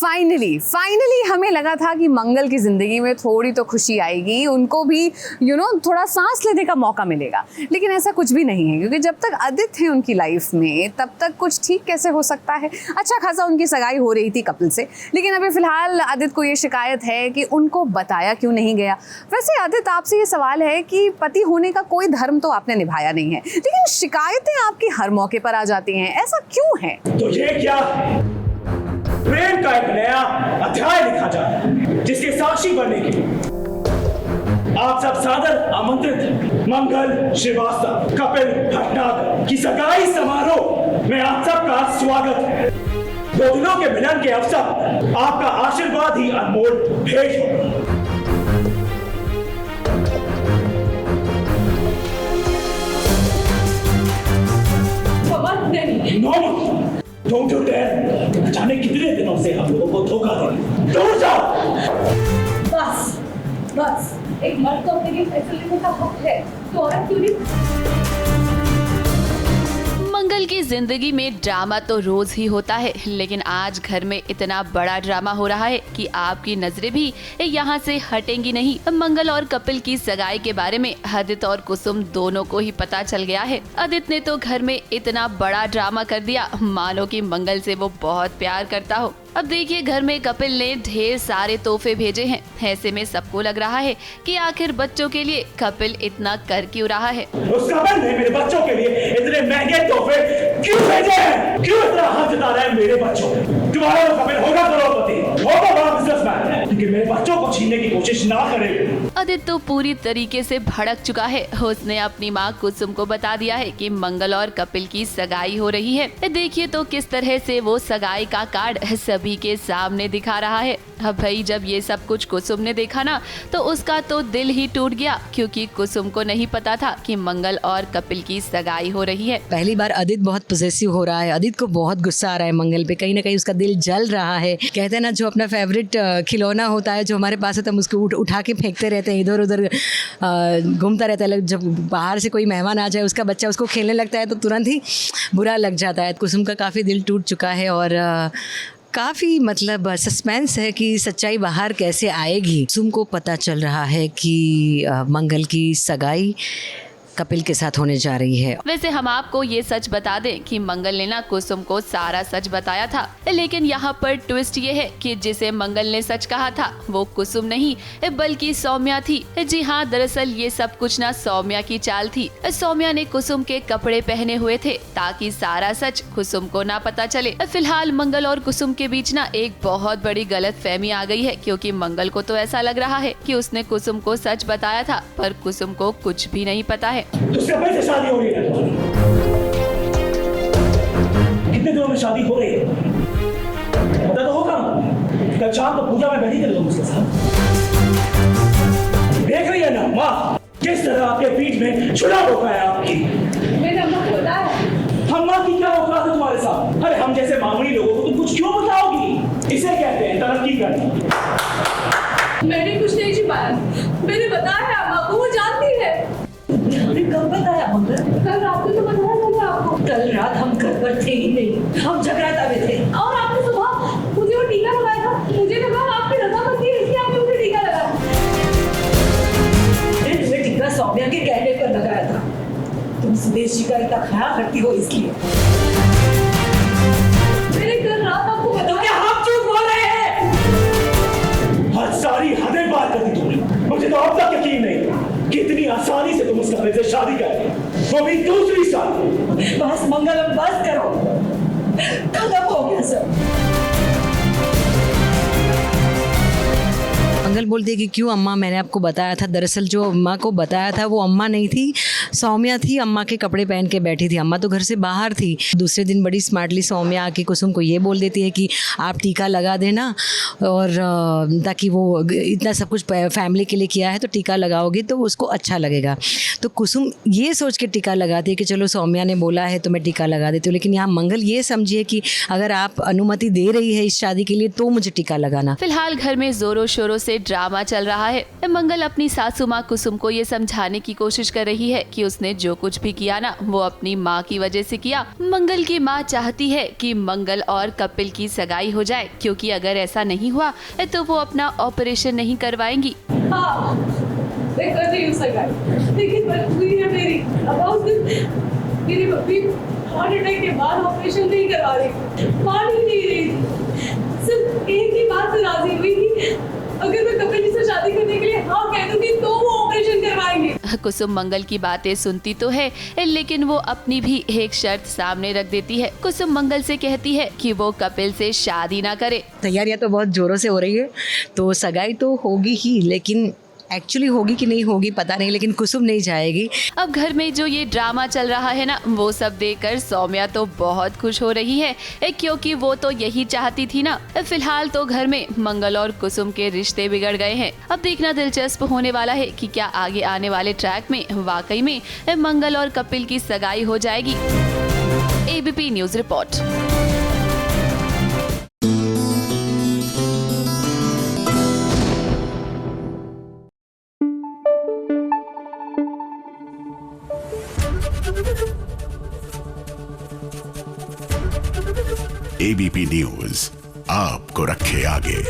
Finally हमें लगा था कि मंगल की ज़िंदगी में थोड़ी तो खुशी आएगी, उनको भी थोड़ा सांस लेने का मौका मिलेगा। लेकिन ऐसा कुछ भी नहीं है, क्योंकि जब तक आदित्य है उनकी लाइफ में तब तक कुछ ठीक कैसे हो सकता है। अच्छा खासा उनकी सगाई हो रही थी कपिल से, लेकिन अभी फ़िलहाल आदित्य को ये शिकायत है कि उनको बताया क्यों नहीं गया। वैसे आदित्य, आपसे ये सवाल है कि पति होने का कोई धर्म तो आपने निभाया नहीं है, लेकिन शिकायतें आपकी हर मौके पर आ जाती हैं, ऐसा क्यों है? तो ये क्या प्रेम का एक नया अध्याय लिखा जा रहा है, जिसके साक्षी बनने के लिए आप सब सादर आमंत्रित हैं। मंगल श्रीवास्तव कपिल भटनागर की सगाई समारोह में आप सबका स्वागत है। दो दिनों के मिलन के अवसर आपका आशीर्वाद ही अनमोल भेंट होगा। Don't you dare! जाने कितने दिनों से हम लोगों को धोखा दे। दूर जाओ। बस एक मर्द को अपने लिए फैसले लेने का हक है, तो औरत क्यों नहीं? मंगल की जिंदगी में ड्रामा तो रोज ही होता है, लेकिन आज घर में इतना बड़ा ड्रामा हो रहा है कि आपकी नजरें भी यहाँ से हटेंगी नहीं। मंगल और कपिल की सगाई के बारे में आदित्य और कुसुम दोनों को ही पता चल गया है। आदित्य ने तो घर में इतना बड़ा ड्रामा कर दिया मानो कि मंगल से वो बहुत प्यार करता हो। अब देखिए, घर में कपिल ने ढेर सारे तोहफे भेजे हैं। ऐसे में सबको लग रहा है कि आखिर बच्चों के लिए कपिल इतना कर क्यों रहा है। उस कपिल ने मेरे बच्चों के लिए इतने महंगे तोहफे क्यों भेजे हैं? क्यों इतना हाथ जता रहा है मेरे बच्चों पे? तुम्हारा तो कपिल होगा करोड़पति, होगा बड़ा बिजनेसमैन, लेकिन मेरे बच्चों को छीनने की कोशिश ना करे। आदित्य तो पूरी तरीके से भड़क चुका है। उसने अपनी माँ कुसुम को बता दिया है कि मंगल और कपिल की सगाई हो रही है। देखिए तो किस तरह से वो सगाई का कार्ड सभी के सामने दिखा रहा है। अब भाई, जब ये सब कुछ कुसुम ने देखा ना, तो उसका तो दिल ही टूट गया, क्योंकि कुसुम को नहीं पता था कि मंगल और कपिल की सगाई हो रही है। पहली बार आदित्य बहुत पॉसेसिव हो रहा है। आदित्य को बहुत गुस्सा आ रहा है मंगल पे, कहीं ना कहीं उसका दिल जल रहा है। कहते हैं ना, जो अपना फेवरेट खिलौना होता है जो हमारे पास है, तो हम उसको उठा के फेंकते रहते हैं, इधर उधर घूमता रहता है। जब बाहर से कोई मेहमान आ जाए, उसका बच्चा उसको खेलने लगता है तो तुरंत ही बुरा लग जाता है। कुसुम का काफ़ी दिल टूट चुका है और काफ़ी सस्पेंस है कि सच्चाई बाहर कैसे आएगी। कुसुम को पता चल रहा है कि मंगल की सगाई कपिल के साथ होने जा रही है। वैसे हम आपको ये सच बता दें कि मंगल ने ना कुसुम को सारा सच बताया था, लेकिन यहाँ पर ट्विस्ट ये है कि जिसे मंगल ने सच कहा था वो कुसुम नहीं बल्कि सौम्या थी। जी हाँ, दरअसल ये सब कुछ ना सौम्या की चाल थी। सौम्या ने कुसुम के कपड़े पहने हुए थे ताकि सारा सच कुसुम को ना पता चले। फिलहाल मंगल और कुसुम के बीच ना एक बहुत बड़ी गलतफहमी आ गई है, क्योंकि मंगल को तो ऐसा लग रहा है कि उसने कुसुम को सच बताया था, पर कुसुम को कुछ भी नहीं पता है। उससे पहले शादी हो रही है। कितने दिनों में शादी हो रही है? पता तो होगा। कल शाम को पूजा में बैठी कर उसके साथ। देख रही है ना माँ, किस तरह आपके पीठ में छुरा रोका है आपकी। मैंने अम्मा को बताया। अम्मा की क्या औकात है तुम्हारे साथ? अरे हम जैसे मामूली लोगों को तुम कुछ क्यों बताओगी? इसे कहते हैं तरक्की करना। मैंने कुछ नहीं छिपाया, मैंने बताया अम्मा को, वो जानती है। कब बताया मंगल? कल रात को तो बताया मैंने आपको। कल रात हम घर पर थे ही नहीं, हम जगराता में थे। और आपने सुबह मुझे वो टीका लगाया था, मुझे लगा आपकी रजामंदी है, इसलिए आपने मुझे टीका लगाया। मैंने टीका सौम्या के कहने पर लगाया था। तुम सुदेश जी का इतना ख्याल रखती हो इसलिए। मैंने कल रात आपको तो बताया। क्या हम झूठ बोल रहे हैं? हद सारी हदें पार कर दी तुमने। मुझे तो अब तक यकीन नहीं कितनी आसानी से तुम उस कपड़े से शादी करेंगे, वो भी दूसरी शादी। बस मंगलम, बस करो, खत्म हो गया सब। मंगल बोलती है कि क्यों अम्मा, मैंने आपको बताया था। दरअसल जो अम्मा को बताया था वो अम्मा नहीं थी, सौम्या थी। अम्मा के कपड़े पहन के बैठी थी। अम्मा तो घर से बाहर थी। दूसरे दिन बड़ी स्मार्टली सौम्या आके कुसुम को ये बोल देती है कि आप टीका लगा देना, और ताकि वो इतना सब कुछ फैमिली के लिए किया है तो टीका लगाओगी तो उसको अच्छा लगेगा। तो कुसुम ये सोच के टीका लगाती है कि चलो सौम्या ने बोला है तो मैं टीका लगा देती हूँ। लेकिन यहाँ मंगल ये समझिए कि अगर आप अनुमति दे रही है इस शादी के लिए तो मुझे टीका लगाना। फिलहाल घर में जोरों शोरों से ड्रामा ड्रामा चल रहा है। मंगल अपनी सासू माँ कुसुम को ये समझाने की कोशिश कर रही है कि उसने जो कुछ भी किया ना वो अपनी माँ की वजह से किया। मंगल की माँ चाहती है कि मंगल और कपिल की सगाई हो जाए, क्योंकि अगर ऐसा नहीं हुआ तो वो अपना ऑपरेशन नहीं करवाएंगी। हाँ, मैं कर रही हूँ सगाई, लेकिन मजबूरी है मेरी। अब उस दिन मेरी मम्मी हार्ट अटैक के बाद ऑपरेशन नहीं करवा रही, मान ही नहीं रही थी। सिर्फ एक ही बात से राजी हुई कि अगर मैं कपिल जी से शादी करने के लिए हाँ कह दूंगी तो वो ऑपरेशन करवाएंगे। कुसुम मंगल की बातें सुनती तो है, लेकिन वो अपनी भी एक शर्त सामने रख देती है। कुसुम मंगल से कहती है कि वो कपिल से शादी ना करे। तैयारियां तो बहुत जोरों से हो रही है, तो सगाई तो होगी ही, लेकिन एक्चुअली होगी कि नहीं होगी पता नहीं, लेकिन कुसुम नहीं जाएगी। अब घर में जो ये ड्रामा चल रहा है ना, वो सब देखकर सौम्या तो बहुत खुश हो रही है, क्योंकि वो तो यही चाहती थी ना। फिलहाल तो घर में मंगल और कुसुम के रिश्ते बिगड़ गए हैं। अब देखना दिलचस्प होने वाला है कि क्या आगे आने वाले ट्रैक में वाकई में मंगल और कपिल की सगाई हो जाएगी। ABP news report. ABP news आपको रखे आगे।